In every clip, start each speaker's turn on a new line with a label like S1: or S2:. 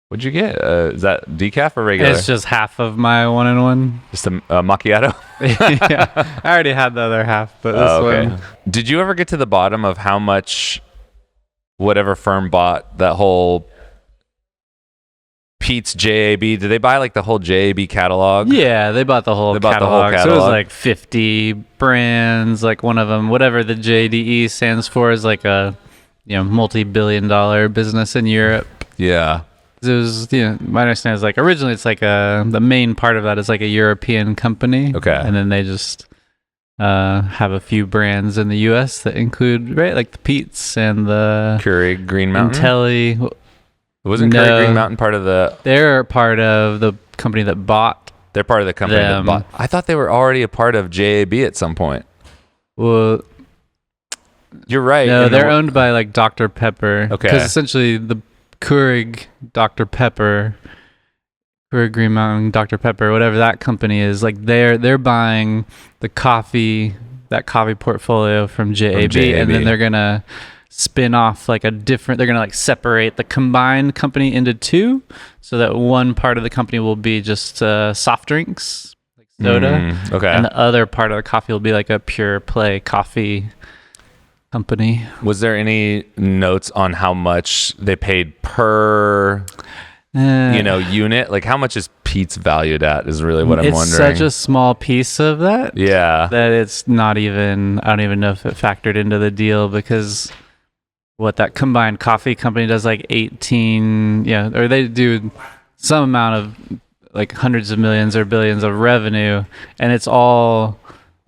S1: What'd you get? Is that decaf or regular?
S2: It's just half of my 1-in-1.
S1: Just a macchiato?
S2: Yeah, I already had the other half, but this one.
S1: Did you ever get to the bottom of how much whatever firm bought that whole Peet's JAB? Did they buy like the whole JAB catalog?
S2: Yeah, they bought the whole catalog. So it was like 50 brands, like one of them, whatever the JDE stands for, is like a multi-billion-dollar business in Europe.
S1: Yeah.
S2: It was, my understanding is like originally it's like the main part of that is like a European company.
S1: Okay.
S2: And then they just have a few brands in the U.S. that include, right, like the Peet's and the
S1: Keurig Green Mountain.
S2: Intelli.
S1: Wasn't Keurig Green Mountain part of the?
S2: They're part of the company that bought.
S1: They're part of the company that bought. I thought they were already a part of JAB at some point.
S2: Well,
S1: you're right.
S2: No, they're owned by like Dr. Pepper.
S1: Okay.
S2: Because essentially the Keurig Dr. Pepper, Keurig Green Mountain Dr. Pepper, whatever that company is, like they're buying that coffee portfolio from JAB, and then they're gonna spin off like they're gonna like separate the combined company into two, so that one part of the company will be just soft drinks, like soda,
S1: okay,
S2: and the other part of the coffee will be like a pure play coffee company.
S1: Was there any notes on how much they paid per unit? Like how much is Peet's valued at is really what I'm wondering.
S2: It's such a small piece of that.
S1: Yeah.
S2: That it's not even, I don't even know if it factored into the deal, because what that combined coffee company does like 18, or they do some amount of like hundreds of millions or billions of revenue, and it's all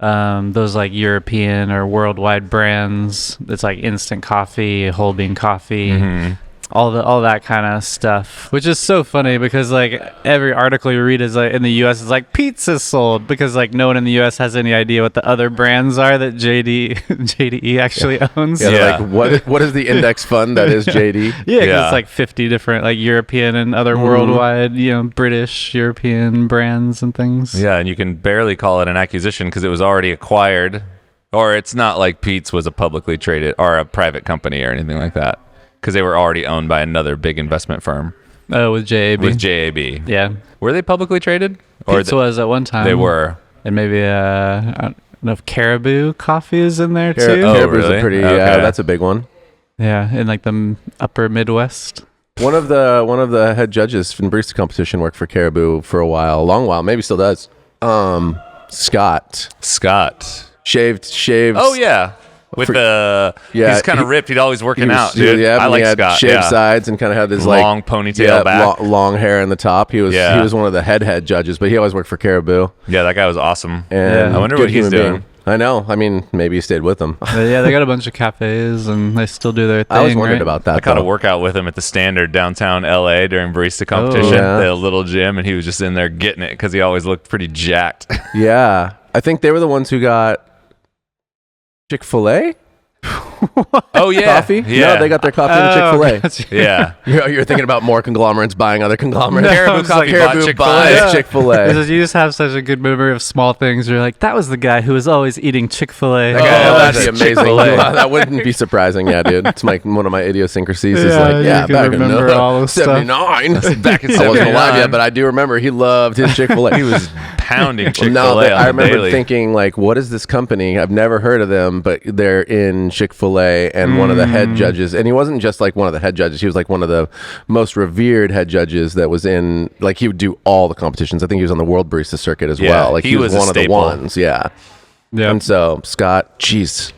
S2: those like European or worldwide brands. It's like instant coffee, whole bean coffee, all that kind of stuff, which is so funny because like every article you read is like in the US is like pizza sold, because like no one in the US has any idea what the other brands are that JDE actually owns.
S3: Like what is the index fund that is JD?
S2: Because it's like 50 different like European and other worldwide, British, European brands and things.
S1: Yeah, and you can barely call it an acquisition because it was already acquired, or it's not like Peet's was a publicly traded or a private company or anything like that, because they were already owned by another big investment firm.
S2: Oh, with JAB.
S1: With JAB.
S2: Yeah.
S1: Were they publicly traded?
S2: Peet's was at one time.
S1: They were.
S2: And maybe, I don't know if Caribou Coffee is in there too.
S3: Caribou's a pretty, that's a big one.
S2: Yeah, in like the upper Midwest.
S3: One of the head judges from the barista competition worked for Caribou for a long while, maybe still does. Scott. Shaved.
S1: Oh, yeah. He's kind of ripped. He'd always working out, dude.
S3: Yeah,
S1: I like Scott.
S3: Shaved sides and kind of had this
S1: long ponytail back,
S3: long hair in the top. He was one of the head judges, but he always worked for Caribou.
S1: Yeah, that guy was awesome.
S3: And
S1: I wonder what he's doing.
S3: I know. I mean, maybe he stayed with them.
S2: Yeah, they got a bunch of cafes and they still do their thing.
S3: I was wondering about that.
S1: I caught a workout with him at the Standard downtown LA during barista competition. They had a little gym, and he was just in there getting it because he always looked pretty jacked.
S3: Yeah, I think they were the ones who got Chick-fil-A.
S1: Oh yeah,
S3: coffee.
S1: Yeah,
S3: they got their coffee in Chick-fil-A.
S1: Yeah,
S3: you're thinking about more conglomerates buying other conglomerates.
S1: Caribou Coffee bought
S3: buys Chick-fil-A.
S2: You just have such a good memory of small things. You're like, that was the guy who was always eating Chick-fil-A.
S3: That'd be amazing. That wouldn't be surprising. Yeah, dude, it's like one of my idiosyncrasies. Is like, back in
S2: all those
S3: 79.
S1: Back in 79.
S3: I wasn't alive yet, but I do remember he loved his Chick-fil-A.
S1: He was pounding Chick-fil-A.
S3: I remember thinking, like, what is this company? I've never heard of them, but they're in Chick-fil-A, and one of the head judges, and he wasn't just like one of the head judges, he was like one of the most revered head judges that was in, like, he would do all the competitions. I think he was on the World Barista circuit as well. Like, he was one of the ones. Yeah. And so Scott, jeez.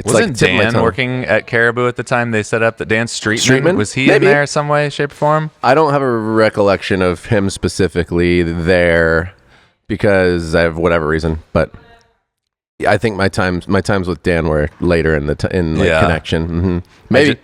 S1: Wasn't Dan working at Caribou at the time they set up the Dan Streetman? Was he in there some way, shape, or form?
S3: I don't have a recollection of him specifically there because I have whatever reason, but I think my times with Dan were later in connection. Mm-hmm. Maybe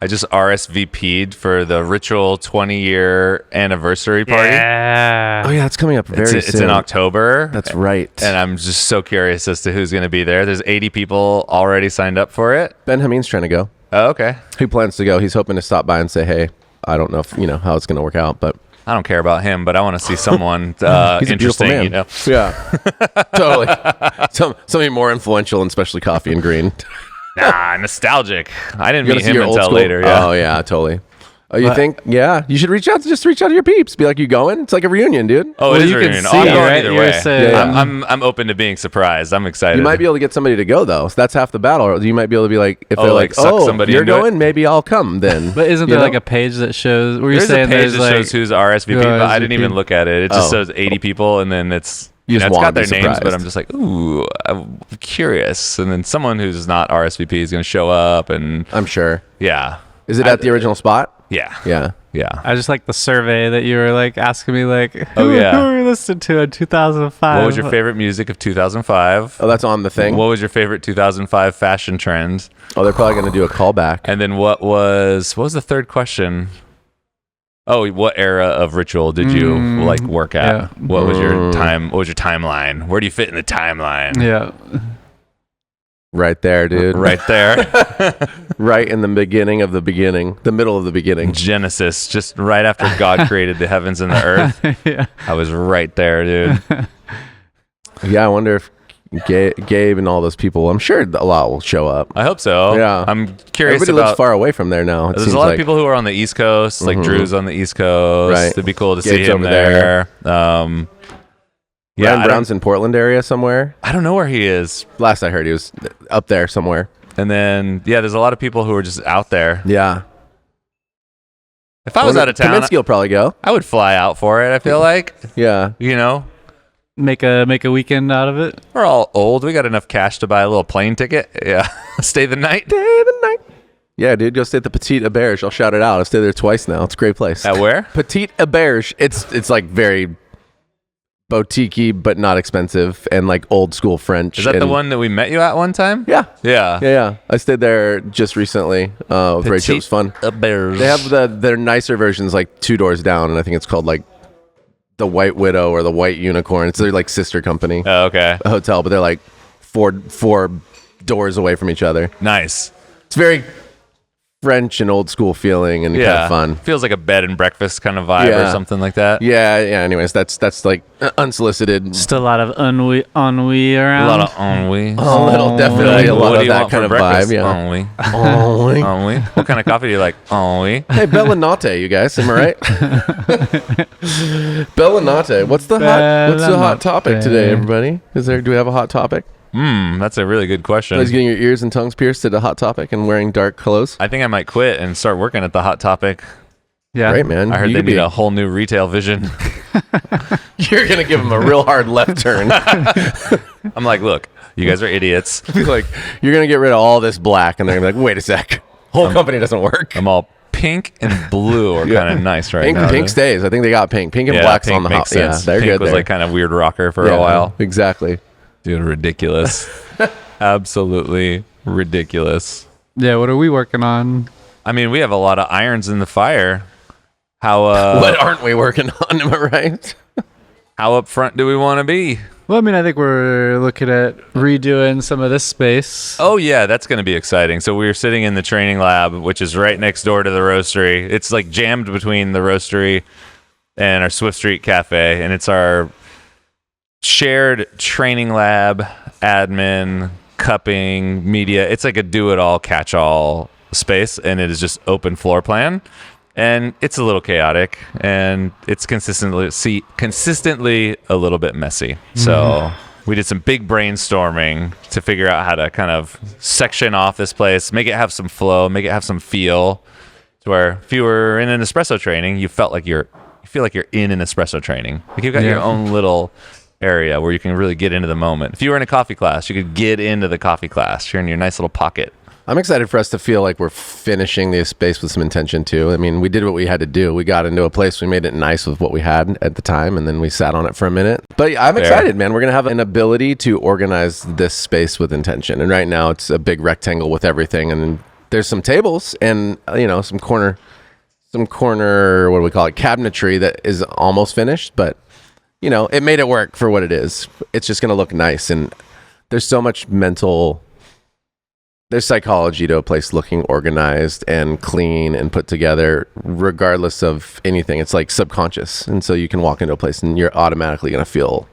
S1: I just RSVP'd for the Ritual 20-year anniversary party.
S2: Yeah.
S3: Oh yeah, it's coming up very soon.
S1: It's in October.
S3: That's right.
S1: And I'm just so curious as to who's going to be there. There's 80 people already signed up for it.
S3: Ben Hameen's trying to go.
S1: Oh, okay.
S3: He plans to go. He's hoping to stop by and say, hey, I don't know if how it's going to work out, but
S1: I don't care about him, but I want to see someone
S3: He's
S1: interesting.
S3: a man. Yeah, totally. Something more influential, and especially coffee and green.
S1: Nostalgic. I didn't meet him until later.
S3: Yeah. Oh yeah, totally. Oh, you think? Yeah, you should reach out to your peeps. Be like, you going? It's like a reunion, dude.
S1: Oh,
S2: Well,
S1: it is
S2: you
S1: a
S2: can
S1: reunion.
S2: see,
S1: I'm going
S2: right?
S1: either
S2: You're
S1: way.
S2: saying-
S1: I'm open to being surprised. I'm excited.
S3: You might be able to get somebody to go though. So that's half the battle. Or you might be able to be like, if they're
S1: like,
S3: like,
S1: suck
S3: oh,
S1: somebody
S3: you're
S1: into it?
S3: going, maybe I'll come then.
S2: But isn't
S3: You
S2: there
S3: know?
S2: like a page that shows? Were you
S1: There's a
S2: saying
S1: page
S2: there's
S1: that
S2: like
S1: shows who's RSVP,
S2: who
S1: but I didn't
S2: RSVP?
S1: even look at it. It just
S3: Oh.
S1: says 80 people, and then it's
S3: You just
S1: it's got
S3: want to
S1: their
S3: be
S1: names, but
S3: surprised.
S1: I'm just like, ooh, I'm curious. And then someone who's not RSVP is going to show up, and
S3: I'm sure.
S1: yeah,
S3: Is it at the original spot?
S1: yeah,
S3: Yeah.
S1: yeah.
S2: I just like the survey that you were like asking me like
S1: Oh, yeah.
S2: who were you listening to in 2005?
S1: What was your favorite music of 2005?
S3: Oh, that's on the thing.
S1: What was your favorite 2005 fashion trend?
S3: Oh, they're probably going to do a callback.
S1: And then what was the third question? Oh, what era of ritual did you like work at?
S2: yeah.
S1: What was your time? What was your timeline? Where do you fit in the timeline?
S2: Yeah.
S3: Right there, dude.
S1: Right there.
S3: Right in the beginning of the beginning, the middle of the beginning.
S1: Genesis, just right after God created the heavens and the earth.
S2: Yeah.
S1: I was right there, dude.
S3: Yeah, I wonder if Gabe and all those people, I'm sure a lot will show up.
S1: I hope so.
S3: Yeah.
S1: I'm curious
S3: Everybody
S1: about.
S3: lives far away from there now. It
S1: There's
S3: seems
S1: a lot
S3: like.
S1: of people who are on the East Coast, like Drew's on the East Coast.
S3: Right.
S1: It'd be cool to
S3: Gabe's
S1: see him
S3: over
S1: there. Yeah,
S3: Ryan Brown's in Portland area somewhere.
S1: I don't know where he is.
S3: Last I heard, he was up there somewhere.
S1: And then, yeah, there's a lot of people who are just out there.
S3: Yeah.
S1: If I was out of town,
S3: Kaminsky will probably go.
S1: I would fly out for it. I feel like,
S3: Yeah.
S1: you know,
S2: Make a weekend out of it.
S1: we're all old. We got enough cash to buy a little plane ticket. Yeah, stay the night.
S3: Day the night. Yeah, dude, go stay at the Petite Auberge. I'll shout it out. I've stayed there twice now. It's a great place.
S1: At where?
S3: Petite Auberge. It's like very boutique-y, but not expensive, and like old school French.
S1: Is that the
S3: and-
S1: one that we met you at one time?
S3: Yeah.
S1: Yeah.
S3: Yeah. I stayed there just recently with Rachel. It was fun. They have their nicer versions like 2 doors down, and I think it's called like the White Widow or the White Unicorn. It's their like sister company
S1: Oh, okay.
S3: hotel, but they're like four doors away from each other.
S1: Nice.
S3: It's very French and old school feeling and kind
S1: Yeah.
S3: of fun.
S1: Feels like a bed and breakfast kind of vibe
S3: Yeah.
S1: or something like that.
S3: Yeah. Anyways, that's like unsolicited.
S2: Just a lot of ennui around.
S1: A lot of ennui.
S3: A little, definitely a lot
S1: What do
S3: of
S1: you
S3: that
S1: want
S3: kind
S1: for
S3: of
S1: breakfast?
S3: vibe. Yeah.
S1: Ennui.
S3: Ennui.
S1: Ennui. What kind of coffee do you like? Ennui.
S3: Hey, Bella Notte, you guys, am I right? Bella Notte. What's the
S2: Bella
S3: hot topic
S2: Notte.
S3: today, everybody? Do we have a hot topic?
S1: That's a really good question.
S3: Is getting your ears and tongues pierced at a hot topic and wearing dark clothes?
S1: I think I might quit and start working at the Hot Topic.
S2: Yeah.
S3: Great, man.
S1: I heard
S3: You
S1: they
S3: could
S1: need
S3: be-
S1: a whole new retail vision.
S3: You're gonna give them a real hard left turn.
S1: I'm like, look, you guys are idiots.
S3: Like you're gonna get rid of all this black, and they're gonna be like, wait a sec, whole company doesn't work.
S1: I'm all pink and blue are kind of nice right
S3: Pink,
S1: now.
S3: pink stays. I think they got pink. Pink and
S1: Yeah,
S3: black's
S1: pink
S3: on the
S1: makes
S3: hot. Yeah,
S1: sense.
S3: they're
S1: Pink
S3: good.
S1: was
S3: there.
S1: like kind of weird rocker for
S3: Yeah,
S1: a while.
S3: Exactly.
S1: Dude, ridiculous. Absolutely ridiculous.
S2: Yeah. What are we working on?
S1: I mean, we have a lot of irons in the fire. How
S3: What aren't we working on? Am I right?
S1: how upfront do we want to be?
S2: Well, I mean, I think we're looking at redoing some of this space.
S1: Oh yeah, that's going to be exciting. So we were sitting in the training lab, which is right next door to the roastery. It's like jammed between the roastery and our Swift Street Cafe, and it's our shared training lab, admin, cupping, media. It's like a do-it-all, catch-all space, and it is just open floor plan. And it's a little chaotic, and it's consistently a little bit messy. So we did some big brainstorming to figure out how to kind of section off this place, make it have some flow, make it have some feel, to where if you were in an espresso training, you feel like you're in an espresso training. Like you've got your own little area where you can really get into the moment. If you were in a coffee class, you could get into the coffee class. You're in your nice little pocket.
S3: I'm excited for us to feel like we're finishing the space with some intention too. I mean, we did what we had to do. We got into a place, we made it nice with what we had at the time, and then we sat on it for a minute. But I'm excited, man. We're going to have an ability to organize this space with intention. And right now it's a big rectangle with everything. And there's some tables and, some corner, what do we call it? Cabinetry that is almost finished, but it made it work for what it is. It's just going to look nice. And there's so much there's psychology to a place looking organized and clean and put together, regardless of anything. It's like subconscious. And so you can walk into a place and you're automatically going to feel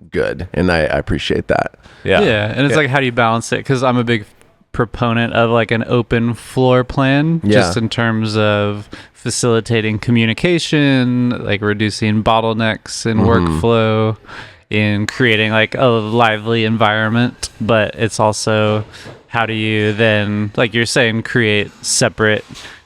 S3: good. And I appreciate that.
S1: Yeah.
S2: Yeah. And it's like, how do you balance it? Because I'm a big proponent of like an open floor plan, just in terms of facilitating communication, like reducing bottlenecks in workflow, in creating like a lively environment. But it's also, how do you then, like you're saying, create separate,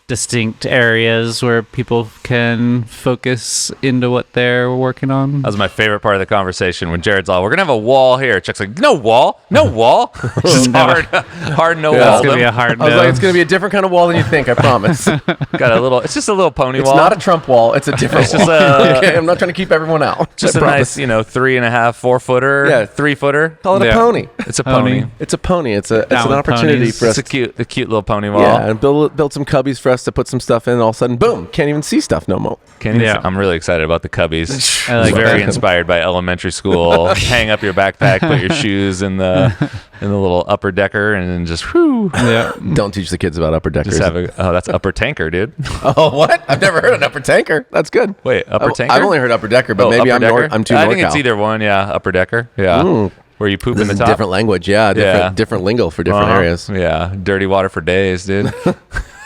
S2: distinct areas where people can focus into what they're working on?
S1: That was my favorite part of the conversation when Jared's all, we're going to have a wall here. Chuck's like, no wall. Just hard no wall.
S2: It's going to be a hard no.
S3: I was like, it's going to be a different kind of wall than you think, I promise.
S1: It's just a little pony wall.
S3: It's not a Trump wall. It's a different wall. Okay, I'm not trying to keep everyone out.
S1: Just a nice, 3.5, 4 footer. Yeah. 3 footer.
S3: Call it a pony.
S1: It's a pony.
S3: It's a pony. It's an opportunity for us.
S1: It's a cute little pony wall.
S3: Yeah, and build some cubbies for us to put some stuff in, and all of a sudden, boom, can't even see stuff no more.
S1: I'm really excited about the cubbies. I like very inspired by elementary school. Hang up your backpack, put your shoes in the little upper decker, and then just whoo. Yeah.
S3: Don't teach the kids about upper deckers.
S1: That's upper tanker, dude.
S3: Oh, what? I've never heard an upper tanker. That's good.
S1: Wait, upper tanker?
S3: I've only heard upper decker, but maybe I'm too NorCal.
S1: I think it's either one. Yeah, upper decker. Yeah. Where you poop in the top.
S3: Different language. Different lingo for different areas.
S1: Yeah. Dirty water for days, dude.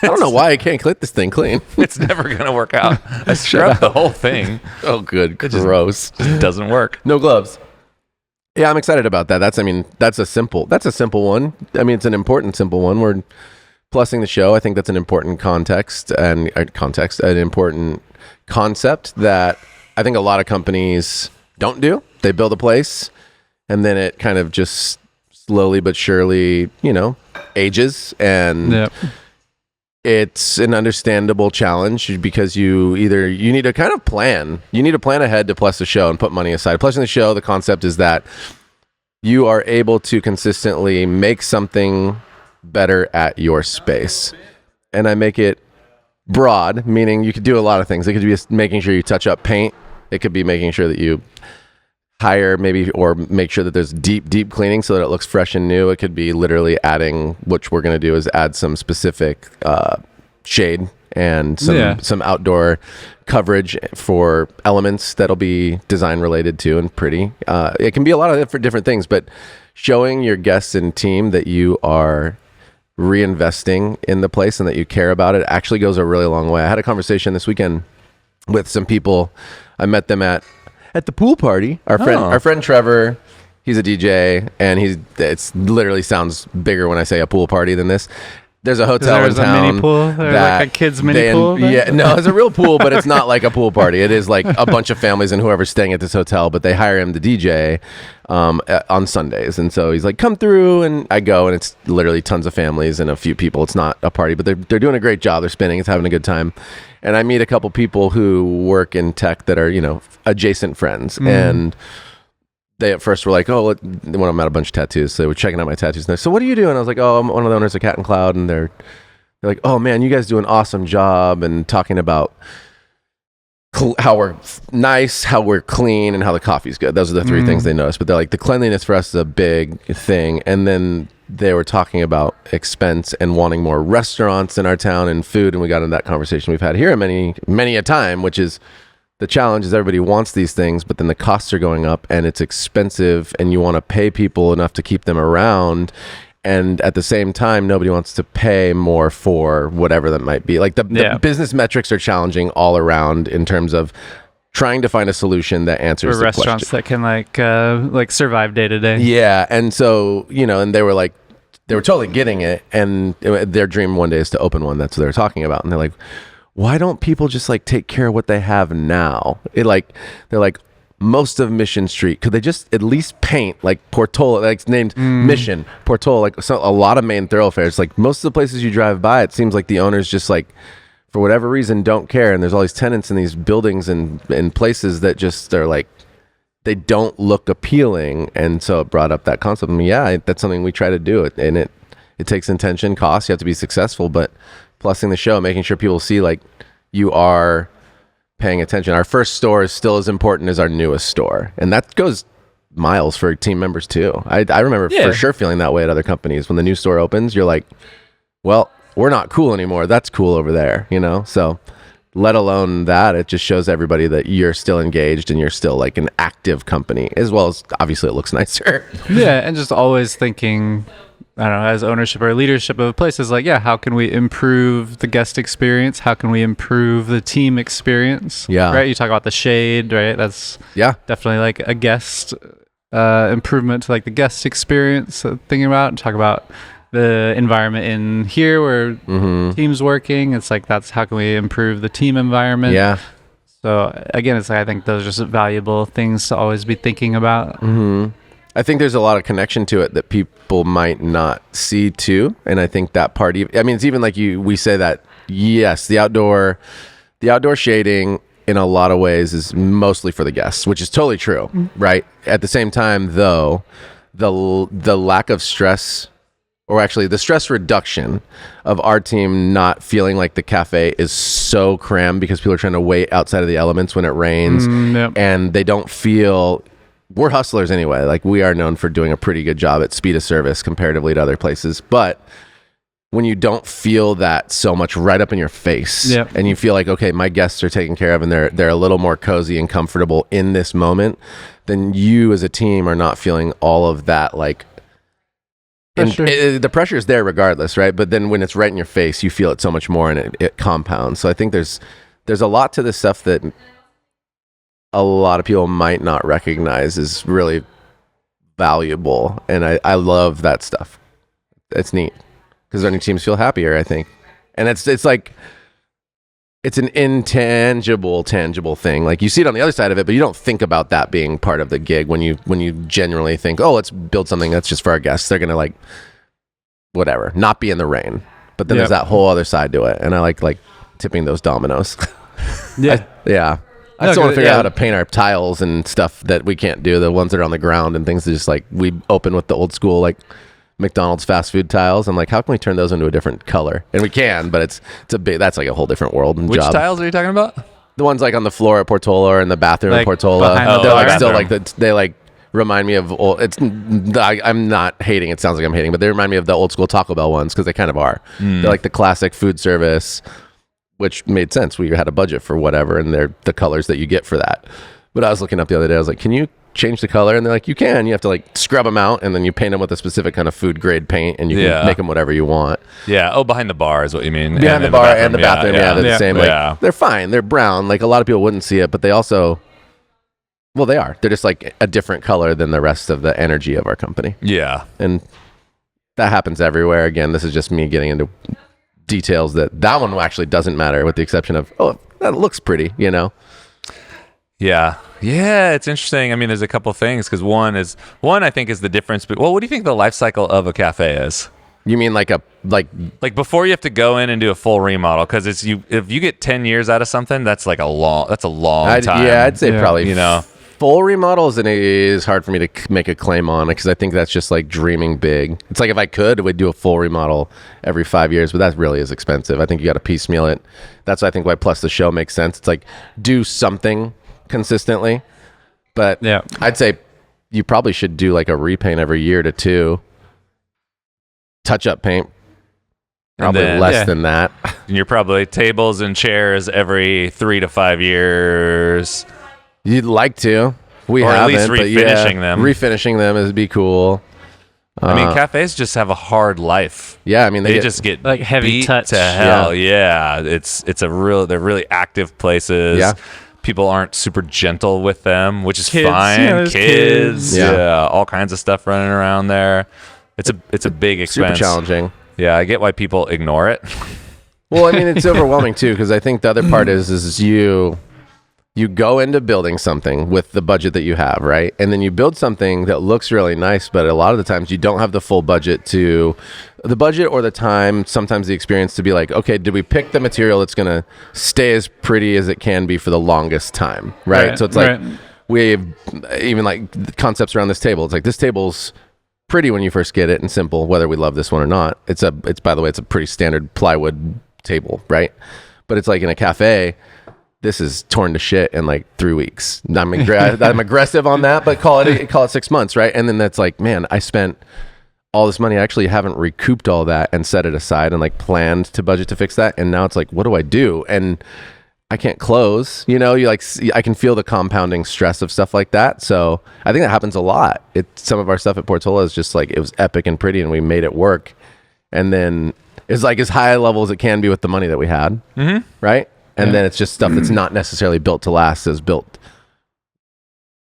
S3: I don't know why I can't clip this thing clean.
S1: It's never going to work out. I scrubbed the whole thing.
S3: Oh, good. Gross.
S1: Just doesn't work.
S3: No gloves. Yeah, I'm excited about that. That's a simple one. I mean, it's an important simple one. We're plussing the show. I think that's an important an important concept that I think a lot of companies don't do. They build a place, and then it kind of just slowly but surely, ages, and it's an understandable challenge because you need to kind of plan. You need to plan ahead to plus the show and put money aside. Plussing the show, the concept is that you are able to consistently make something better at your space. And I make it broad, meaning you could do a lot of things. It could be making sure you touch up paint. It could be making sure that you hire or make sure that there's deep cleaning so that it looks fresh and new. It could be literally adding, which we're going to do is add some specific shade and some outdoor coverage for elements that'll be design related too and pretty. It can be a lot of different things, but showing your guests and team that you are reinvesting in the place and that you care about it actually goes a really long way. I had a conversation this weekend with some people. I met them at the pool party. Our friend Trevor, he's a DJ, and it's literally sounds bigger when I say a pool party than this. There's a hotel in town.
S2: A mini pool, or like a kid's mini pool.
S3: Yeah, no, it's a real pool, but it's not like a pool party. It is like a bunch of families and whoever's staying at this hotel, but they hire him to DJ on Sundays, and so he's like, "Come through," and I go, and it's literally tons of families and a few people. It's not a party, but they're doing a great job. They're spinning. It's having a good time. And I meet a couple people who work in tech that are, adjacent friends. And they at first were like, when I'm at a bunch of tattoos, so they were checking out my tattoos. And they're, so what do you do? And I was like, I'm one of the owners of Cat and Cloud. And they're like, oh man, you guys do an awesome job. And talking about how we're nice, how we're clean, and how the coffee's good. Those are the three things they noticed. But they're like, the cleanliness for us is a big thing. And then they were talking about expense and wanting more restaurants in our town and food. And we got into that conversation we've had here many a time, which is the challenge is everybody wants these things, but then the costs are going up and it's expensive and you want to pay people enough to keep them around. And at the same time, nobody wants to pay more for whatever that might be. Like the business metrics are challenging all around in terms of trying to find a solution that answers the
S2: restaurants
S3: question.
S2: That can survive day to day.
S3: Yeah. And so, and they were totally getting it. And their dream one day is to open one. That's what they were talking about. And they're like, why don't people just take care of what they have now? They're like, most of Mission Street, could they just at least paint Portola, it's named Mission, Portola, a lot of main thoroughfares. Like most of the places you drive by, it seems like the owners just for whatever reason don't care. And there's all these tenants in these buildings and places that just are they don't look appealing. And so it brought up that concept. I mean, that's something we try to do. And it takes intention, cost. You have to be successful, but plussing the show, making sure people see you are paying attention. Our first store is still as important as our newest store. And that goes miles for team members too. I remember for sure feeling that way at other companies. When the new store opens, you're like, well, we're not cool anymore. That's cool over there, So let alone that, it just shows everybody that you're still engaged and you're still an active company, as well as obviously it looks nicer.
S2: Yeah, and just always thinking I don't know, as ownership or leadership of a place is like, yeah, how can we improve the guest experience? How can we improve the team experience?
S3: Yeah.
S2: Right. You talk about the shade, right? That's definitely like a guest improvement to like the guest experience. Thinking about and talk about the environment in here where teams working. It's like, that's how can we improve the team environment?
S3: Yeah.
S2: So again, it's like, I think those are just valuable things to always be thinking about.
S3: I think there's a lot of connection to it that people might not see too. And I think that part, I mean, it's even like we say that, yes, the outdoor shading in a lot of ways is mostly for the guests, which is totally true, right? At the same time, though, the lack of stress, or actually the stress reduction of our team not feeling like the cafe is so crammed because people are trying to wait outside of the elements when it rains, and they don't feel... We're hustlers anyway. Like, we are known for doing a pretty good job at speed of service comparatively to other places. But when you don't feel that so much right up in your face, and you feel like, okay, my guests are taken care of and they're a little more cozy and comfortable in this moment, then you as a team are not feeling all of that, like, the pressure is there regardless, right? But then when it's right in your face, you feel it so much more, and it compounds. So I think there's a lot to this stuff that a lot of people might not recognize is really valuable, and I love that stuff. It's neat because our teams feel happier, I think, and it's like it's an tangible thing. Like, you see it on the other side of it, but you don't think about that being part of the gig when you genuinely think, oh, let's build something that's just for our guests. They're gonna, like, whatever, not be in the rain. But then there's that whole other side to it, and I like tipping those dominoes. I still want to figure out how to paint our tiles and stuff that we can't do, the ones that are on the ground and things that just, like, we open with the old school, like, McDonald's fast food tiles. I'm like, how can we turn those into a different color? And we can, but it's that's like a whole different world and
S1: Which
S3: job.
S1: tiles are you talking about?
S3: The ones like on the floor at Portola or in the bathroom at Portola. They're like still like they like remind me of old. I'm not hating. It sounds like I'm hating, but they remind me of the old school Taco Bell ones because they kind of are. They're like the classic food service, which made sense. We had a budget for whatever, and they're the colors that you get for that. But I was looking up the other day. I was like, can you change the color? And they're like, you can. You have to, like, scrub them out, and then you paint them with a specific kind of food grade paint, and you can make them whatever you want.
S1: Yeah. Oh, behind the bar is what you mean.
S3: Behind the bar and the bathroom. Yeah, they're the same. Like, they're fine. They're brown. Like, a lot of people wouldn't see it, but they also, well, they are. They're just like a different color than the rest of the energy of our company.
S1: Yeah.
S3: And that happens everywhere. Again, this is just me getting into details that one actually doesn't matter, with the exception of, oh, that looks pretty, you know?
S1: Yeah, it's interesting. I mean, there's a couple things, because one I think is the difference. But what do you think the life cycle of a cafe is?
S3: You mean like
S1: before you have to go in and do a full remodel? Because if you get 10 years out of something, that's a long time.
S3: Yeah, I'd say probably full remodels, and it is hard for me to make a claim on it, because I think that's just like dreaming big. It's like, if I could, we'd do a full remodel every 5 years, but that really is expensive. I think you got to piecemeal it. That's, I think, why Plus the Show makes sense. It's like, do something consistently, but I'd say you probably should do like a repaint every year to 2, touch up paint probably less than that.
S1: And you're probably tables and chairs every 3 to 5 years.
S3: You'd like to. We
S1: or
S3: haven't,
S1: at least refinishing them.
S3: Refinishing them is be cool.
S1: I mean, cafes just have a hard life.
S3: Yeah, I mean,
S1: they just get
S2: like heavy
S1: beat
S2: touch
S1: to hell. Yeah, they're really active places.
S3: Yeah.
S1: People aren't super gentle with them, which is
S2: kids,
S1: fine. Kids,
S3: yeah,
S1: all kinds of stuff running around there. It's a big expense.
S3: Super challenging.
S1: Yeah, I get why people ignore it.
S3: Well, I mean, it's overwhelming too, because I think the other part is you go into building something with the budget that you have, right? And then you build something that looks really nice, but a lot of the times you don't have the full budget or the time, sometimes the experience to be like, okay, did we pick the material that's going to stay as pretty as it can be for the longest time, right? So it's like, we have even like concepts around this table. It's like, this table's pretty when you first get it and simple, whether we love this one or not. It's by the way, it's a pretty standard plywood table, right? But it's like in a cafe, this is torn to shit in like 3 weeks. I'm aggressive on that, but call it 6 months, right? And then that's like, man, I spent all this money. I actually haven't recouped all that and set it aside and like planned to budget to fix that. And now it's like, what do I do? And I can't close. You know, you like I can feel the compounding stress of stuff like that. So I think that happens a lot. Some of our stuff at Portola is just like it was epic and pretty, and we made it work. And then it's like as high a level as it can be with the money that we had, right? And then it's just stuff that's not necessarily built to last, is built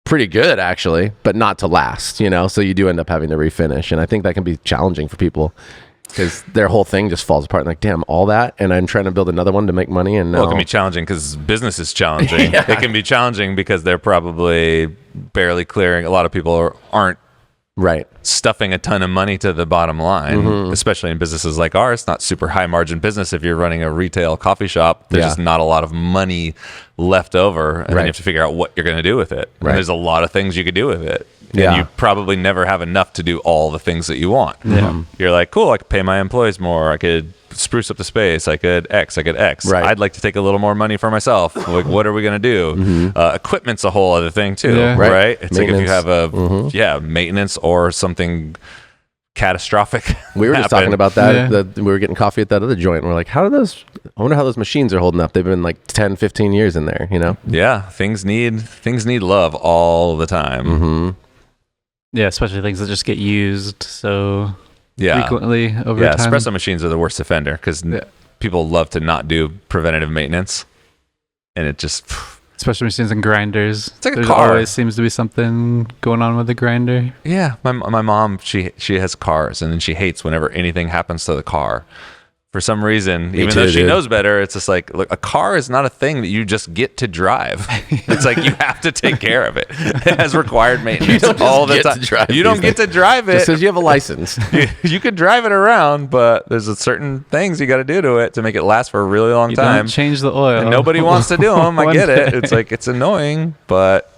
S3: pretty good actually, but not to last. You know, so you do end up having to refinish, and I think that can be challenging for people. Because their whole thing just falls apart. And like, damn, all that, and I'm trying to build another one to make money. And
S1: well, it can be challenging because business is challenging. It can be challenging because they're probably barely clearing. A lot of people aren't
S3: right
S1: stuffing a ton of money to the bottom line, especially in businesses like ours. Not super high margin business. If you're running a retail coffee shop, there's just not a lot of money left over, and then you have to figure out what you're going to do with it. And there's a lot of things you could do with it. And you probably never have enough to do all the things that you want. You're like, cool, I could pay my employees more. I could spruce up the space. I could X.
S3: Right.
S1: I'd like to take a little more money for myself. Like, what are we going to do? Equipment's a whole other thing too, right? It's like if you have a maintenance or something catastrophic.
S3: We were just talking about that. We were getting coffee at that other joint, and we're like, I wonder how those machines are holding up. They've been like 10, 15 years in there, you know?
S1: Yeah, things need love all the time.
S2: Yeah, especially things that just get used so frequently over time.
S1: Espresso machines are the worst offender because people love to not do preventative maintenance, and it just
S2: especially machines and grinders.
S1: It's like a
S2: There's
S1: car.
S2: Always seems to be something going on with the grinder.
S1: Yeah, my mom she has cars, and then she hates whenever anything happens to the car. For some reason, even though she knows better, it's just like, look, a car is not a thing that you just get to drive. It's like you have to take care of it. It has required maintenance all the time. You don't get to drive it.
S3: Just because you have a license.
S1: You could drive it around, but there's certain things you got to do to it to make it last for a really long time.
S2: Don't change the oil.
S1: And nobody wants to do them. I get it. It's like, it's annoying, but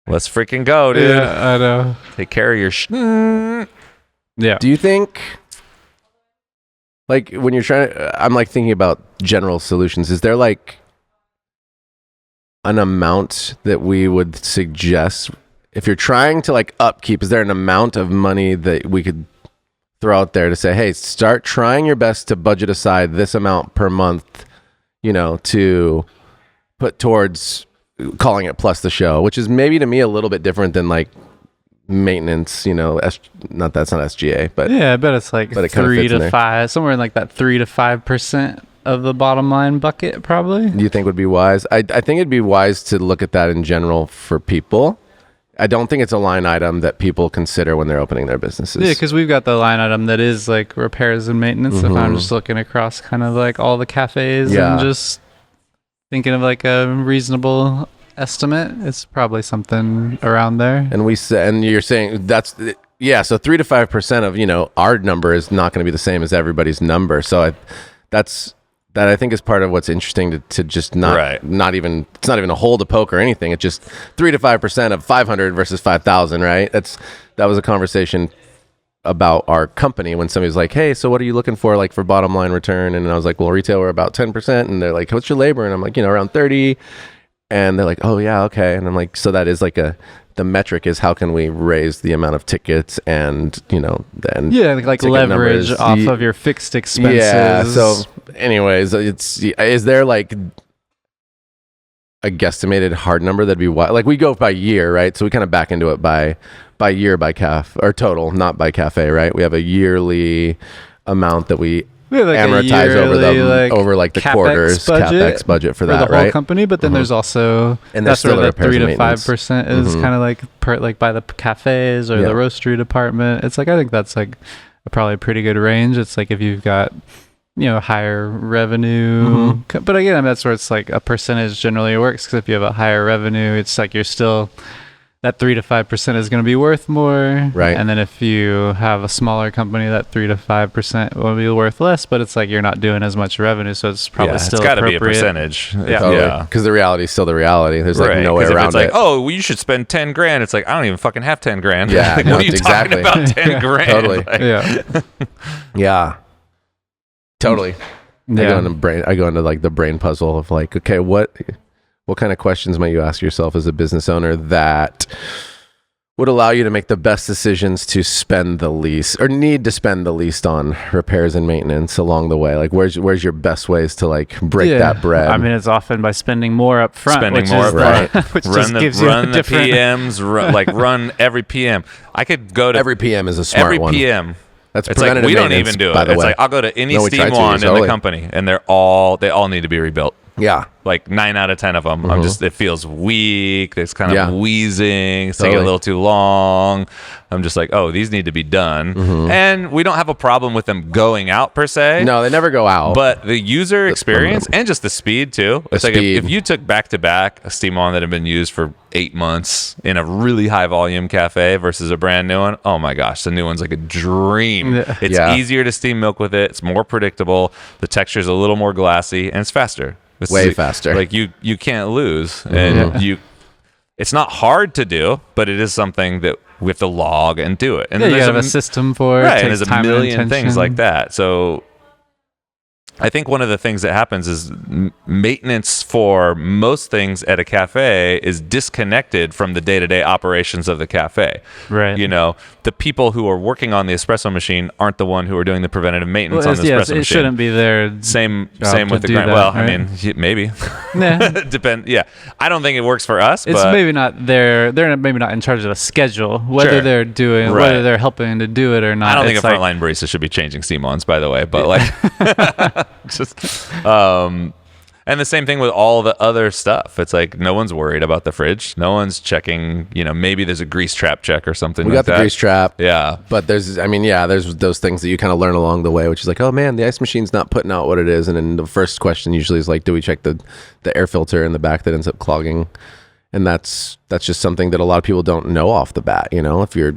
S1: let's freaking go, dude.
S2: Yeah, I know.
S1: Take care of your
S2: Yeah.
S3: Do you think, like, when you're trying to, I'm like thinking about general solutions, is there like an amount that we would suggest if you're trying to like upkeep? Is there an amount of money that we could throw out there to say, hey, start trying your best to budget aside this amount per month, you know, to put towards calling it plus the show, which is maybe to me a little bit different than like maintenance, you know, that's not SGA, but
S2: yeah, I bet it's like
S3: but it
S2: 3 to 5, somewhere in like that 3 to 5% of the bottom line bucket, probably.
S3: Do you think would be wise? I think it'd be wise to look at that in general for people. I don't think it's a line item that people consider when they're opening their businesses.
S2: Yeah, because we've got the line item that is like repairs and maintenance. If I'm just looking across kind of like all the cafes and just thinking of like a reasonable estimate, it's probably something around there.
S3: And you're saying that's so 3 to 5% of, you know, our number is not going to be the same as everybody's number. So that I think is part of what's interesting to just not even, it's not even a hole to poke or anything. It's just 3 to 5% of 500 versus 5,000, right? That was a conversation about our company when somebody was like, hey, so what are you looking for, like, for bottom line return? And I was like, well, retail, we're about 10%. And they're like, what's your labor? And I'm like, you know, around 30. And they're like, oh yeah, okay. And I'm like, so that is like the metric is how can we raise the amount of tickets and, you know, then
S2: like leverage numbers off of your fixed expenses.
S3: Yeah. So anyways, is there like a guesstimated hard number that'd be like we go by year, right? So we kind of back into it by year by cafe or total, not by cafe, right? We have a yearly amount that we like amortize over like the quarters capex budget for that,
S2: the whole company. But then there's also,
S3: and
S2: that's where the 3 to 5% is kind of like by the cafes or the roastery department. It's like, I think that's like probably a pretty good range. It's like if you've got, you know, higher revenue, but again, I mean, that's where it's like a percentage generally works, because if you have a higher revenue, it's like you're still, that 3 to 5% is going to be worth more,
S3: right? And
S2: then if you have a smaller company, that 3 to 5% will be worth less, but it's like you're not doing as much revenue, so it's probably still
S1: it's got to be a percentage.
S3: Yeah, because the reality is still the reality. There's like no way around
S1: it's like, oh, well, you should spend 10 grand. It's like, I don't even fucking have 10 grand.
S3: Yeah,
S1: like,
S3: no,
S1: what are you talking about 10 grand?
S3: Totally.
S1: Like,
S3: yeah. Totally.
S2: Yeah.
S3: I go into like the brain puzzle of like, okay, what kind of questions might you ask yourself as a business owner that would allow you to make the best decisions to spend the least, or need to spend the least on repairs and maintenance along the way? Like, where's your best ways to like break that bread?
S2: I mean, it's often by spending more up front.
S1: Spending
S2: which
S1: more
S2: is
S1: up front.
S2: the- which just gives you
S1: run
S2: a
S1: the
S2: different...
S1: PMs, run every PM. I could go to
S3: every PM is a smart
S1: every
S3: one.
S1: PM.
S3: That's
S1: It's like
S3: preventative
S1: we don't
S3: maintenance,
S1: even do
S3: by
S1: it.
S3: the
S1: It's
S3: way.
S1: like I'll go to any
S3: No, we try
S1: steam
S3: to,
S1: wand in
S3: totally.
S1: the company, and they all need to be rebuilt.
S3: Yeah.
S1: Like 9 out of 10 of them. It feels weak. It's kind of
S3: Yeah.
S1: wheezing. It's taking a
S3: Totally.
S1: little too long. I'm just like, oh, these need to be done. And we don't have a problem with them going out per se.
S3: No, they never go out.
S1: But the user experience and just the speed too. It's like
S3: speed.
S1: if you took back to back a steam wand that had been used for 8 months in a really high volume cafe versus a brand new one, oh my gosh, the new one's like a dream.
S2: Yeah.
S1: It's
S3: Yeah.
S1: easier to steam milk with it. It's more predictable. The texture's a little more glassy and it's faster.
S3: Way faster.
S1: Like you can't lose, and it's not hard to do, but it is something that we have to log and do it. And
S2: Yeah, you
S1: there's
S2: have a system for it.
S1: right,
S2: Takes
S1: and there's a
S2: time and
S1: million things
S2: attention.
S1: like that. So I think one of the things that happens is maintenance for most things at a cafe is disconnected from the day-to-day operations of the cafe.
S2: Right.
S1: You know, the people who are working on the espresso machine aren't the one who are doing the preventative maintenance on the espresso machine.
S2: It shouldn't be there.
S1: Same
S2: to
S1: with the
S2: do
S1: grind.
S2: that,
S1: Well,
S2: right?
S1: I mean, maybe.
S2: Nah.
S1: Depend. Yeah, I don't think it works for us.
S2: It's
S1: but
S2: maybe not they're maybe not in charge of the schedule, whether
S1: Sure.
S2: they're doing
S1: Right.
S2: whether they're helping to do it or not.
S1: I don't think a
S2: It's like-
S1: frontline barista should be changing steam ons, by the way. But like, just and the same thing with all the other stuff. It's like no one's worried about the fridge. No one's checking. You know, maybe there's a grease trap check or something.
S3: we
S1: like
S3: got the
S1: that.
S3: grease trap.
S1: Yeah.
S3: But there's those things that you kind of learn along the way, which is like, oh man, the ice machine's not putting out what it is. And then the first question usually is like, do we check the air filter in the back that ends up clogging? And that's just something that a lot of people don't know off the bat. You know, if you're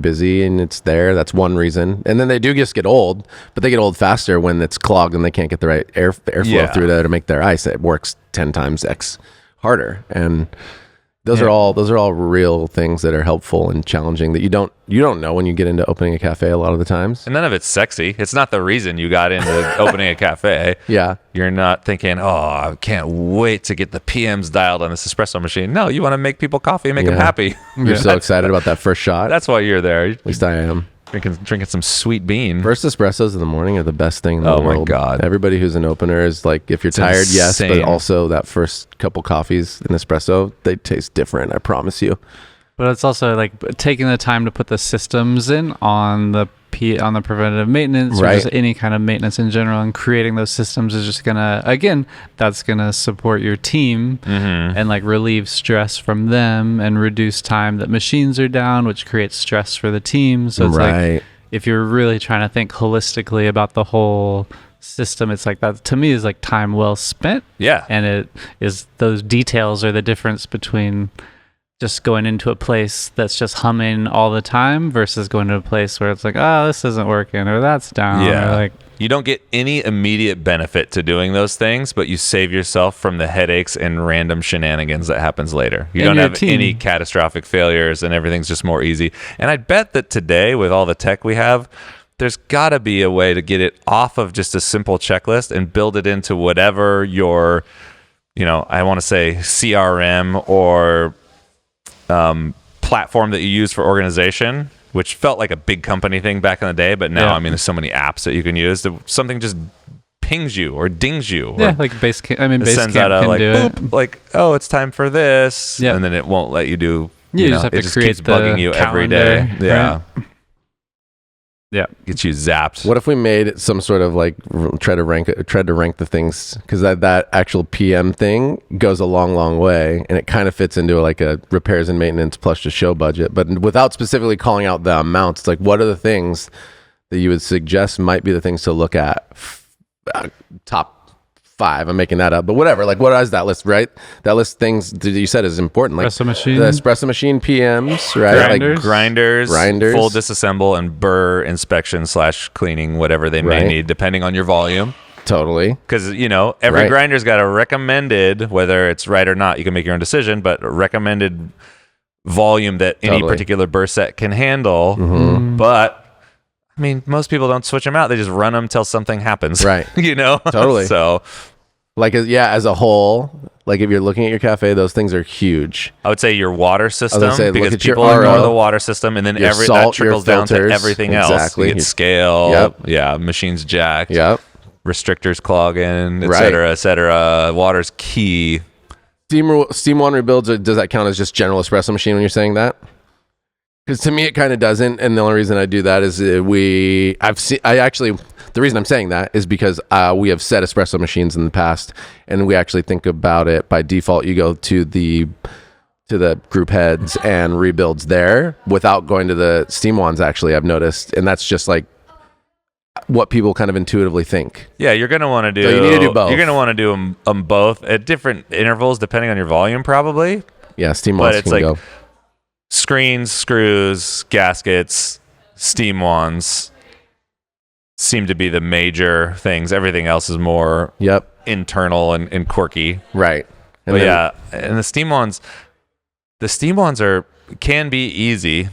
S3: busy and it's there, that's one reason. And then they do just get old, but they get old faster when it's clogged and they can't get the right airflow
S1: Yeah.
S3: through there to make their ice. It works 10 times X harder. And those are all real things that are helpful and challenging that you don't know when you get into opening a cafe a lot of the times.
S1: And none of it's sexy. It's not the reason you got into opening a cafe.
S3: Yeah.
S1: You're not thinking, oh, I can't wait to get the PMs dialed on this espresso machine. No, you want to make people coffee and make them
S3: Yeah.
S1: happy.
S3: You're so excited about that first shot.
S1: That's why you're there.
S3: At least I am.
S1: Drinking some sweet bean.
S3: First espressos in the morning are the best thing in the
S1: Oh my
S3: world.
S1: God.
S3: Everybody who's an opener is like, if you're
S1: It's
S3: tired, yes, but
S1: insane.
S3: also that first couple coffees in espresso, they taste different. I promise you.
S2: But it's also like taking the time to put the systems in on the preventative maintenance or
S3: Right.
S2: just any kind of maintenance in general, and creating those systems is just that's gonna support your team and like relieve stress from them and reduce time that machines are down, which creates stress for the team. So it's
S3: Right.
S2: like if you're really trying to think holistically about the whole system, it's like that to me is like time well spent.
S1: Yeah.
S2: And it is, those details are the difference between just going into a place that's just humming all the time versus going to a place where it's like, oh, this isn't working or that's down.
S1: Yeah.
S2: Or like,
S1: You don't get any immediate benefit to doing those things, but you save yourself from the headaches and random shenanigans that happens later. You
S2: And
S1: don't
S2: your
S1: have
S2: team.
S1: any catastrophic failures and everything's just more easy. And I bet that today, with all the tech we have, there's got to be a way to get it off of just a simple checklist and build it into whatever your, I want to say CRM or platform that you use for organization, which felt like a big company thing back in the day, but now
S2: Yeah.
S1: I mean there's so many apps that you can use that something just pings you or dings you.
S2: yeah,
S1: or
S2: like Basecamp. I mean,
S1: it sends
S2: Basecamp
S1: out a
S2: can
S1: like
S2: do
S1: boop,
S2: it.
S1: like, oh, it's time for this,
S2: Yeah.
S1: and then it won't let you do.
S2: You just have
S1: it
S2: to
S1: just
S2: create
S1: keeps
S2: the
S1: bugging you every day.
S2: calendar,
S1: Yeah,
S2: right? Yeah.
S1: gets you zapped.
S3: What if we made some sort of like tried to rank the things, because that actual PM thing goes a long way, and it kind of fits into like a repairs and maintenance plus just show budget, but without specifically calling out the amounts. It's like, what are the things that you would suggest might be the things to look at? Top 5. I'm making that up, but whatever. Like, what is that list? Right, that list things that you said is important. Like
S2: Espresso machine.
S3: the espresso machine PMs, right?
S2: Grinders.
S1: Grinders, full disassemble and burr inspection / cleaning, whatever they may
S3: Right.
S1: need, depending on your volume.
S3: Like, totally.
S1: Because, every
S3: Right.
S1: grinder's got a recommended, whether it's right or not, you can make your own decision, but a recommended volume that any
S3: Totally.
S1: particular burr set can handle.
S3: Mm-hmm.
S1: But, I mean, most people don't switch them out. They just run them till something happens.
S3: Right.
S1: Totally.
S3: Totally.
S1: So,
S3: Like, as a whole, like if you're looking at your cafe, those things are huge.
S1: I would say your water system,
S3: say, look
S1: because
S3: at your
S1: people ignore
S3: RO,
S1: the water system, and then
S3: your
S1: that
S3: salt,
S1: trickles
S3: your
S1: down to
S3: filters,
S1: everything
S3: exactly.
S1: else. You get scale,
S3: Yep.
S1: machines jacked,
S3: Yep.
S1: restrictors clogging, et
S3: Right.
S1: cetera, et cetera. Water's key.
S3: Steam one rebuilds, does that count as just general espresso machine when you're saying that? Because to me, it kind of doesn't. And the only reason I do that is the reason I'm saying that is because we have set espresso machines in the past, and we actually think about it by default. You go to the group heads and rebuilds there without going to the steam ones. Actually, I've noticed, and that's just like what people kind of intuitively think.
S1: Yeah, you're gonna want to do.
S3: So you need to do both.
S1: You're gonna want to do them both at different intervals, depending on your volume, probably.
S3: Yeah, steam
S1: But
S3: ones
S1: it's
S3: can
S1: like
S3: go.
S1: screens, screws, gaskets, steam wands seem to be the major things. Everything else is more
S3: Yep.
S1: internal and quirky.
S3: Right. And
S1: But
S3: then-
S1: yeah, and the steam wands can be easy.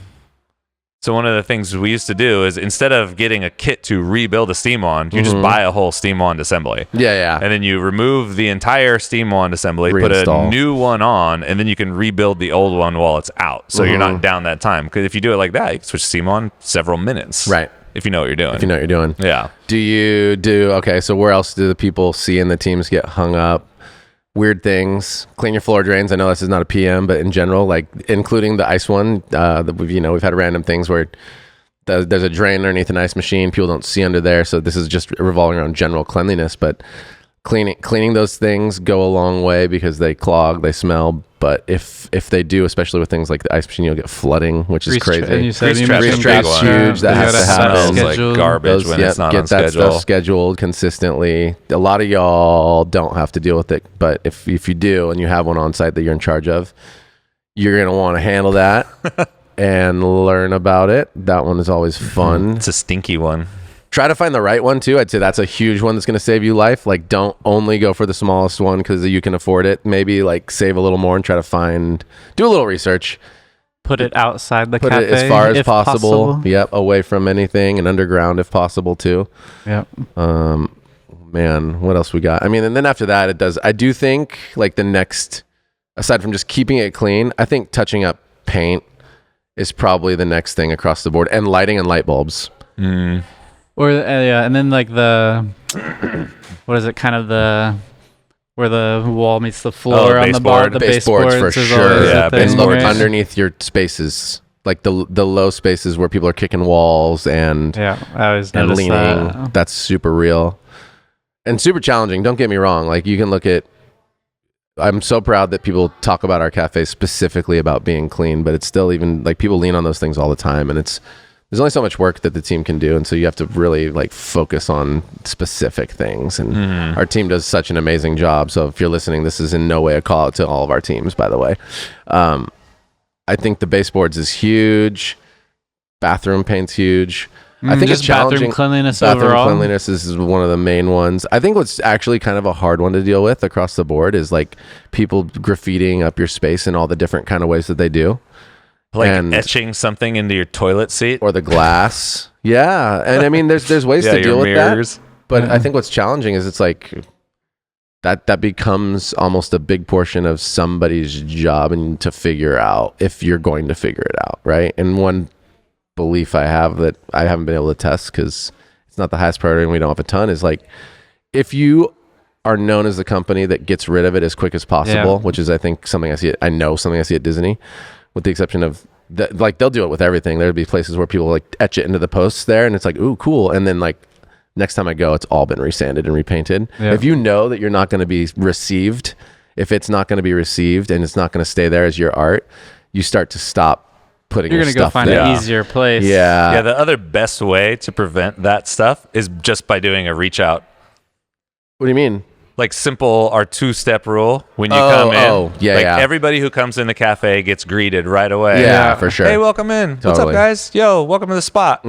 S1: So one of the things we used to do is, instead of getting a kit to rebuild a steam wand, you just buy a whole steam wand assembly.
S3: Yeah.
S1: And then you remove the entire steam wand assembly, put a
S3: Reinstall.
S1: new one on, and then you can rebuild the old one while it's out. So you're not down that time. Because if you do it like that, you can switch steam on several minutes.
S3: Right.
S1: If you know what you're doing.
S3: If you know what you're doing.
S1: Yeah.
S3: Okay, so where else do the people see in the teams get hung up? Weird things. Clean your floor drains. I know this is not a PM, but in general, like including the ice one, we've had random things where there's a drain underneath an ice machine. People don't see under there. So this is just revolving around general cleanliness, but cleaning those things go a long way because they clog, they smell. But if they do, especially with things like the ice machine, you'll get flooding, which is crazy.
S2: And you said
S1: Grease trap is a big
S3: trap's
S1: one.
S3: huge. That
S2: You
S3: has
S2: gotta
S3: to
S2: have
S3: happen.
S1: Smells like garbage when it's not
S3: get
S1: on
S3: that
S1: schedule.
S3: stuff scheduled consistently. A lot of y'all don't have to deal with it, but if you do and you have one on site that you're in charge of, you're gonna want to handle that and learn about it. That one is always fun.
S1: It's a stinky one.
S3: Try to find the right one too. I'd say that's a huge one that's going to save you life. Like, don't only go for the smallest one because you can afford it. Maybe like save a little more and try to do a little research.
S2: Put it outside the
S3: Put
S2: cafe
S3: it as far as
S2: if
S3: possible. Yep, away from anything and underground if possible too.
S2: Yep.
S3: Man, what else we got? I mean, and then after that, I do think like the next, aside from just keeping it clean, I think touching up paint is probably the next thing across the board, and lighting and light bulbs.
S2: Or and then like the what is it? Kind of where the wall meets the floor on the bottom. The
S3: baseboards for
S2: is
S3: sure.
S2: always
S1: Yeah,
S2: a thing,
S1: baseboards.
S2: right?
S3: Underneath your spaces, like the low spaces where people are kicking walls and
S2: Yeah, I always
S3: and
S2: notice
S3: leaning.
S2: that.
S3: That's super real and super challenging. Don't get me wrong. Like you can look at. I'm so proud that people talk about our cafe specifically about being clean, but it's still even like people lean on those things all the time, and there's only so much work that the team can do, and so you have to really like focus on specific things. And our team does such an amazing job. So if you're listening, this is in no way a call out to all of our teams, by the way. I think the baseboards is huge. Bathroom paint's huge. I think
S2: just
S3: it's challenging.
S2: bathroom cleanliness
S3: Bathroom
S2: overall.
S3: cleanliness is one of the main ones. I think what's actually kind of a hard one to deal with across the board is like people graffitiing up your space in all the different kind of ways that they do.
S1: Like
S3: And-
S1: etching something into your toilet seat.
S3: Or the glass. Yeah. And I mean, there's ways to
S1: your
S3: deal with
S1: mirrors.
S3: that. But I think what's challenging is it's like that becomes almost a big portion of somebody's job and to figure out if you're going to figure it out. Right. And one belief I have that I haven't been able to test because it's not the highest priority and we don't have a ton is like, if you are known as the company that gets rid of it as quick as possible, which is, I think, something I see at Disney, with the exception of that, like they'll do it with everything. There'll be places where people like etch it into the posts there and it's like, ooh, cool. And then like next time I go, it's all been resanded and repainted.
S2: Yeah.
S3: If you know that you're not going to be received, if it's not going to be received and it's not going to stay there as your art, you start to stop putting
S2: You're
S3: your
S2: gonna go
S3: stuff
S2: find
S3: there.
S2: an easier place.
S3: Yeah.
S1: Yeah, the other best way to prevent that stuff is just by doing a reach out.
S3: What do you mean?
S1: Like simple, our 2-step rule when you come in.
S3: Yeah,
S1: like
S3: yeah.
S1: everybody who comes in the cafe gets greeted right away.
S3: Yeah, for sure.
S1: Hey, welcome in. What's up,
S3: Totally.
S1: guys? Yo, welcome to the spot.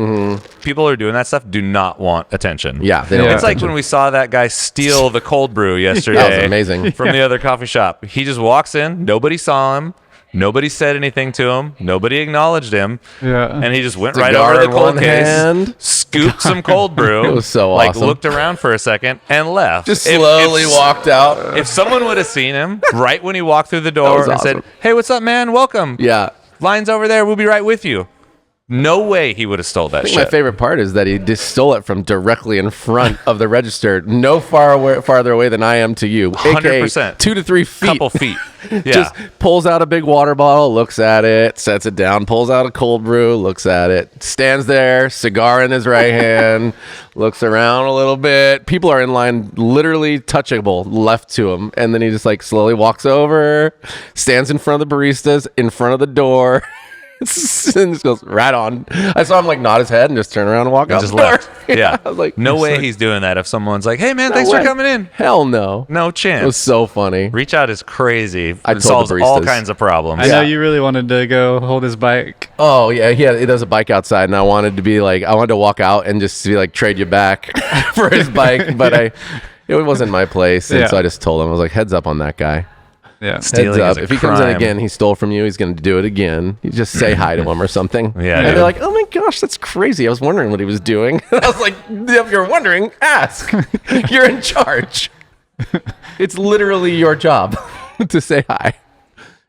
S1: People who are doing that stuff do not want attention.
S3: Yeah, they don't.
S2: Yeah.
S1: It's like when we saw that guy steal the cold brew yesterday.
S3: That was amazing.
S1: From the other coffee shop. He just walks in. Nobody saw him. Nobody said anything to him. Nobody acknowledged him.
S2: Yeah.
S1: And he just went
S3: Cigar
S1: right over to the
S3: in
S1: cold
S3: one
S1: case,
S3: hand.
S1: scooped some cold brew.
S3: It was so
S1: like
S3: awesome.
S1: looked around for a second and left.
S3: Just
S1: If-
S3: slowly
S1: if-
S3: walked out.
S1: If someone would have seen him right when he walked through the door
S3: was
S1: and
S3: awesome.
S1: said, "Hey, what's up, man? Welcome.
S3: Yeah.
S1: Line's over there. We'll be right with you." No way he would have stole that
S3: I think
S1: shit.
S3: my favorite part is that he just stole it from directly in front of the register, farther away than I am to you.
S1: 100%.
S3: 2 to 3 feet.
S1: Couple feet. Yeah.
S3: Just pulls out a big water bottle, looks at it, sets it down, pulls out a cold brew, looks at it, stands there, cigar in his right hand, looks around a little bit. People are in line, literally touchable, left to him. And then he just like slowly walks over, stands in front of the baristas, in front of the door. And just goes right on. I saw him like nod his head and just turn around and walk out
S1: just
S3: the door.
S1: left. Yeah.
S3: I was like,
S1: no way he's doing that if someone's like, "Hey, man,
S3: No
S1: thanks
S3: way.
S1: for coming in."
S3: Hell no.
S1: No
S3: It was
S1: chance.
S3: so funny.
S1: Reach out is crazy.
S3: I
S1: It
S3: told
S1: solves
S3: the
S1: all
S3: baristas.
S1: kinds of problems.
S2: I know you really wanted to go hold his bike.
S3: Oh yeah, he has a bike outside, and I wanted to walk out and just be like, trade you back for his bike, but it wasn't my place, and
S2: Yeah.
S3: so I just told him, I was like, heads up on that guy.
S2: Yeah.
S1: Stealing
S3: Heads
S1: is
S3: up.
S1: a
S3: If he comes in
S1: crime.
S3: again, he stole from you, he's going to do it again. You just say hi to him or something.
S1: Yeah,
S3: and
S1: dude.
S3: they're like, oh my gosh, that's crazy. I was wondering what he was doing. I was like, if you're wondering, ask. You're in charge. It's literally your job to say hi.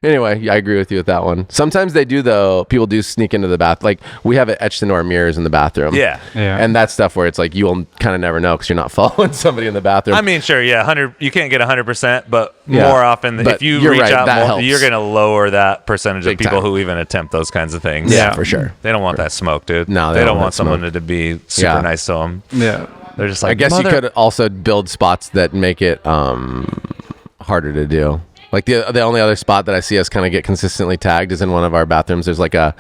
S3: Anyway, yeah, I agree with you with that one. Sometimes they do, though. People do sneak into the bath. Like, we have it etched into our mirrors in the bathroom.
S1: Yeah.
S2: Yeah.
S3: And that's stuff where it's like, you will kind of never know because you're not following somebody in the bathroom.
S1: I mean, sure, yeah, 100. You can't get 100%, but
S3: Yeah.
S1: more often,
S3: But
S1: if you
S3: you're
S1: reach
S3: right,
S1: out
S3: that
S1: more,
S3: helps.
S1: you're going to lower that percentage
S3: Big
S1: of people
S3: time.
S1: who even attempt those kinds of things.
S3: Yeah, for sure.
S1: They don't want that smoke, dude.
S3: No,
S1: they
S3: they
S1: don't
S3: don't
S1: want
S3: want
S1: someone
S3: smoke.
S1: to be super
S3: Yeah.
S1: nice to them.
S2: Yeah.
S1: They're just like,
S3: I guess
S1: "Mother-"
S3: you could also build spots that make it harder to do. Like the only other spot that I see us kind of get consistently tagged is in one of our bathrooms. There's like an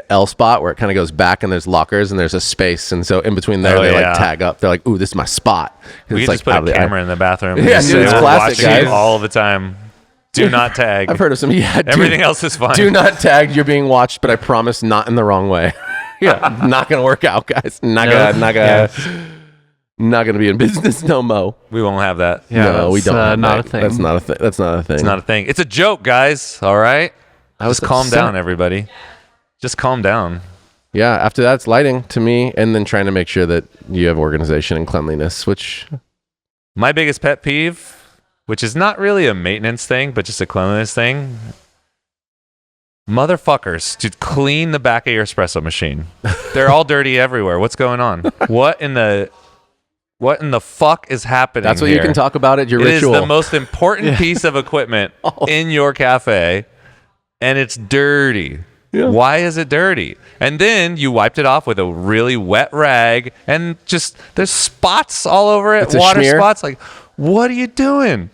S3: L spot where it kind of goes back and there's lockers and there's a space. And so in between there,
S1: Oh,
S3: they
S1: yeah.
S3: like tag up. They're like, ooh, this is my spot. 'Cause
S1: We
S3: it's
S1: could just
S3: like
S1: put a camera in the bathroom.
S3: Yeah,
S1: and
S3: dude,
S1: they
S3: it's
S1: will
S3: classic,
S1: watch you
S3: guys.
S1: all the time. Do not tag.
S3: I've heard of some. Yeah,
S1: Everything else is fine.
S3: Do not tag. You're being watched, but I promise not in the wrong way. Yeah, not gonna work out, guys. Not gonna be in business no mo.
S1: We won't have that.
S2: Yeah.
S3: No, we
S2: that's,
S3: don't. have
S2: not
S3: that.
S2: a thing.
S3: That's not a thing. That's not a thing.
S1: It's not a thing. It's a joke, guys. All right?
S3: was
S1: Just calm
S3: upset.
S1: down, everybody. Just calm down.
S3: Yeah, after that, it's lighting to me, and then trying to make sure that you have organization and cleanliness, which
S1: My biggest pet peeve, which is not really a maintenance thing, but just a cleanliness thing. Motherfuckers to clean the back of your espresso machine. They're all dirty everywhere. What's going on? What in the fuck is happening?
S3: that's what
S1: here?
S3: you can talk about at your
S1: It
S3: ritual.
S1: is the most important piece of equipment in your cafe, and it's dirty.
S3: Yeah.
S1: Why is it dirty? And then you wiped it off with a really wet rag, and just there's spots all over it,
S3: It's a
S1: water
S3: schmear.
S1: spots. Like, what are you doing?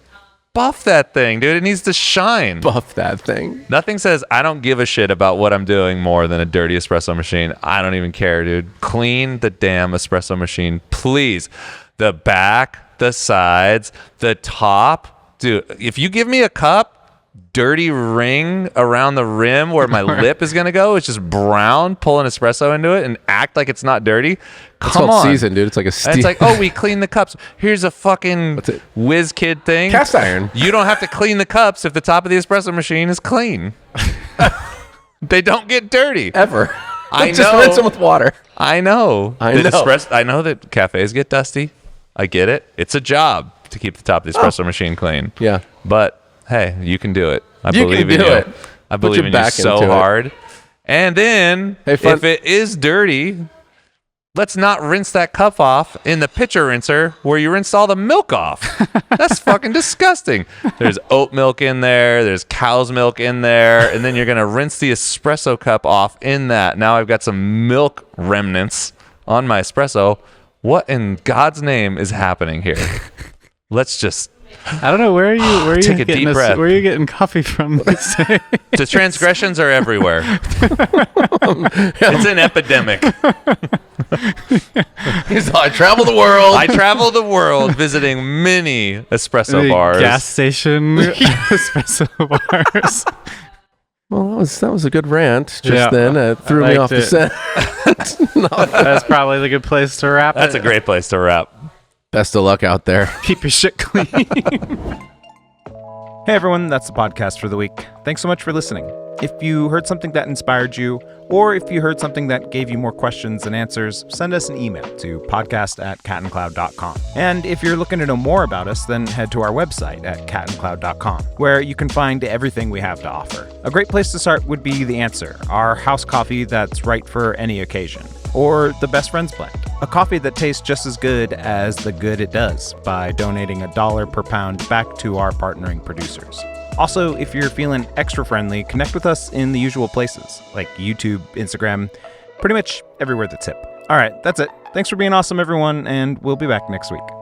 S1: Buff that thing, dude. It needs to shine.
S3: Buff that thing.
S1: Nothing says I don't give a shit about what I'm doing more than a dirty espresso machine. I don't even care, dude. Clean the damn espresso machine, please. The back, the sides, the top. Dude, if you give me a cup, dirty ring around the rim where my lip is going to go, it's just brown, pull an espresso into it and act like it's not dirty.
S3: It's
S1: Come
S3: called
S1: on.
S3: season, dude. It's like a
S1: And
S3: steel.
S1: it's like, oh, we clean the cups. Here's a fucking
S3: What's it?
S1: whiz kid thing.
S3: Cast iron.
S1: You don't have to clean the cups if the top of the espresso machine is clean. They don't get dirty.
S3: ever.
S1: I
S3: Just
S1: know.
S3: rinse them with water.
S1: I know.
S3: I
S1: The
S3: know.
S1: I know that cafes get dusty. I get it. It's a job to keep the top of the espresso machine clean.
S3: Yeah.
S1: But hey, you can do it. I
S3: You can
S1: believe in
S3: do
S1: you.
S3: it.
S1: I
S3: Put
S1: believe
S3: your
S1: in you
S3: back
S1: so
S3: into it.
S1: hard. And then
S3: Hey, fun-
S1: if it is dirty, let's not rinse that cup off in the pitcher rinser where you rinsed all the milk off. That's fucking disgusting. There's oat milk in there. There's cow's milk in there. And then you're going to rinse the espresso cup off in that. Now I've got some milk remnants on my espresso. What in God's name is happening here? Let's just...
S2: I don't know where are you
S1: Take a
S2: getting
S1: deep breath.
S2: where are you getting coffee from these days?
S1: The transgressions are everywhere. It's an epidemic.
S3: He's like, I travel the world.
S1: I travel the world visiting many espresso
S2: The
S1: bars.
S2: gas station espresso bars.
S3: Well, that was a good rant just
S2: Yeah.
S3: then. It threw
S2: I
S3: me
S2: liked
S3: off the
S2: it.
S3: scent.
S2: That's probably the good place to wrap
S1: That's
S2: it.
S1: a great place to wrap.
S3: Best of luck out there.
S2: Keep your shit clean.
S4: Hey everyone, that's the podcast for the week. Thanks so much for listening. If you heard something that inspired you, or if you heard something that gave you more questions than answers, send us an email to podcast@catandcloud.com. And if you're looking to know more about us, then head to our website at catandcloud.com, where you can find everything we have to offer. A great place to start would be The Answer, our house coffee that's right for any occasion. Or the Best Friends Blend, a coffee that tastes just as good as the good it does by donating $1 per pound back to our partnering producers. Also, if you're feeling extra friendly, connect with us in the usual places, like YouTube, Instagram, pretty much everywhere that's hip. All right, that's it. Thanks for being awesome, everyone, and we'll be back next week.